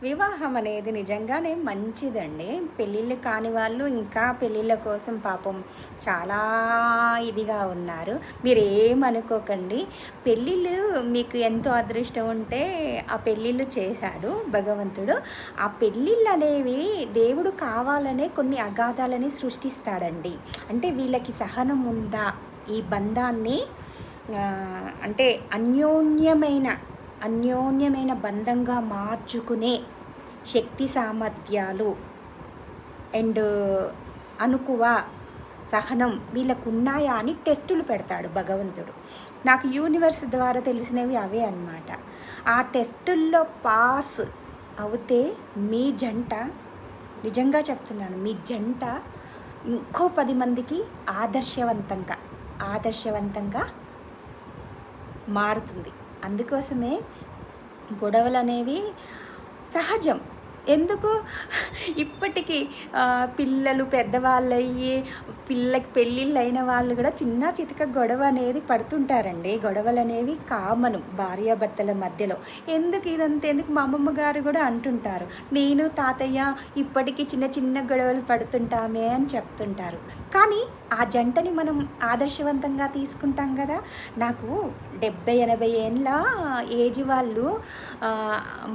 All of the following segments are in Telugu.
వివాహం అనేది నిజంగానే మంచిదండి. పెళ్ళిళ్ళు కాని వాళ్ళు ఇంకా పెళ్ళిళ్ళ కోసం పాపం చాలా ఇదిగా ఉన్నారు. మీరేమనుకోకండి. పెళ్ళిళ్ళు మీకు ఎంతో అదృష్టం ఉంటే ఆ పెళ్ళిళ్ళు చేశాడు భగవంతుడు. ఆ పెళ్ళిళ్ళనేవి దేవుడు కావాలనే కొన్ని అగాధాలని సృష్టిస్తాడండి. అంటే వీళ్ళకి సహనం ఉందా? ఈ బంధాన్ని అంటే అన్యోన్యమైన బంధంగా మార్చుకునే శక్తి సామర్థ్యాలు అండ్ అనుకువ సహనం వీళ్ళకు ఉన్నాయా అని టెస్టులు పెడతాడు భగవంతుడు. నాకు యూనివర్స్ ద్వారా తెలిసినవి అవే అన్నమాట. ఆ టెస్టుల్లో పాస్ అవుతే మీ జంట, నిజంగా చెప్తున్నాను, మీ జంట ఇంకో 10 మందికి ఆదర్శవంతంగా మారుతుంది. అందుకోసమే గొడవలు అనేవి సహజం. ఎందుకు ఇప్పటికీ పిల్లలు పెద్దవాళ్ళయ్యి పిల్లకి పెళ్ళిళ్ళు అయిన వాళ్ళు కూడా చిన్న చితక గొడవ అనేది పడుతుంటారండి. గొడవలు అనేవి కామను భార్యాభర్తల మధ్యలో. ఎందుకు మా అమ్మమ్మ గారు కూడా అంటుంటారు, నేను తాతయ్య ఇప్పటికీ చిన్న చిన్న గొడవలు పడుతుంటామే అని చెప్తుంటారు. కానీ ఆ జంటని మనం ఆదర్శవంతంగా తీసుకుంటాం కదా. నాకు 70-80 ఏళ్ళ ఏజ్ వాళ్ళు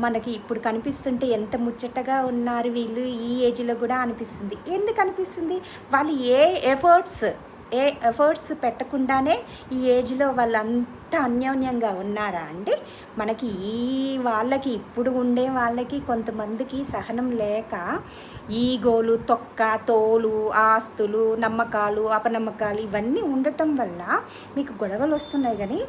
మనకి ఇప్పుడు కనిపిస్తుంటే ఎంత ముచ్చటగా ఉన్నారు వీళ్ళు ఈ ఏజ్లో కూడా అనిపిస్తుంది. ఎందుకు అనిపిస్తుంది? వాళ్ళు ఏ ఎఫర్ట్స్ పెట్టకుండానే ఈ ఏజ్లో వాళ్ళంతా అన్యోన్యంగా ఉన్నారా అండి? మనకి వాళ్ళకి ఇప్పుడు ఉండే వాళ్ళకి కొంతమందికి సహనం లేక ఈగోలు, తొక్క తోలు, ఆస్తులు, నమ్మకాలు, అపనమ్మకాలు ఇవన్నీ ఉండటం వల్ల మీకు గొడవలు వస్తున్నాయి. కానీ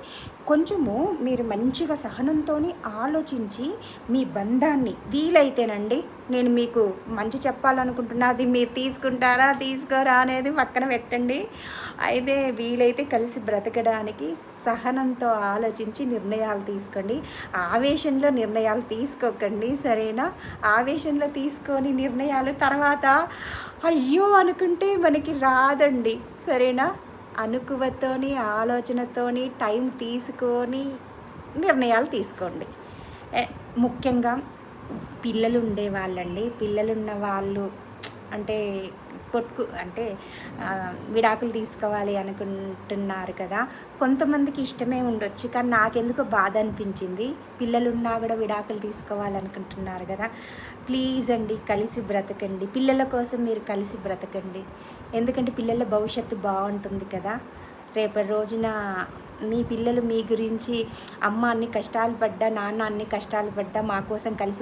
కొంచెము మీరు మంచిగా సహనంతో ఆలోచించి మీ బంధాన్ని వీలైతేనండి, నేను మీకు మంచి చెప్పాలనుకుంటున్నా, అది మీరు తీసుకుంటారా తీసుకోరా అనేది పక్కన పెట్టండి. అయితే వీలైతే కలిసి బ్రతకడానికి సహనంతో ఆలోచించి నిర్ణయాలు తీసుకోండి. ఆవేశంలో నిర్ణయాలు తీసుకోకండి, సరేనా? ఆవేశంలో తీసుకొని నిర్ణయాలు తర్వాత అయ్యో అనుకుంటే మనకి రాదండి, సరేనా? అనుకువతోని ఆలోచనతోని టైం తీసుకొని నిర్ణయాలు తీసుకోండి. ముఖ్యంగా పిల్లలు ఉండేవాళ్ళండి, పిల్లలున్న వాళ్ళు అంటే విడాకులు తీసుకోవాలి అనుకుంటున్నారు కదా. కొంతమందికి ఇష్టమే ఉండొచ్చు, కానీ నాకెందుకో బాధ అనిపించింది. పిల్లలున్నా కూడా విడాకులు తీసుకోవాలనుకుంటున్నారు కదా. ప్లీజ్ అండి, కలిసి బ్రతకండి. పిల్లల కోసం మీరు కలిసి బ్రతకండి. ఎందుకంటే పిల్లల భవిష్యత్తు బాగుంటుంది కదా. రేపటి రోజున మీ పిల్లలు మీ గురించి అమ్మ అన్ని కష్టాలు పడ్డా, నాన్న అన్ని కష్టాలు పడ్డా మా కోసం కలిసి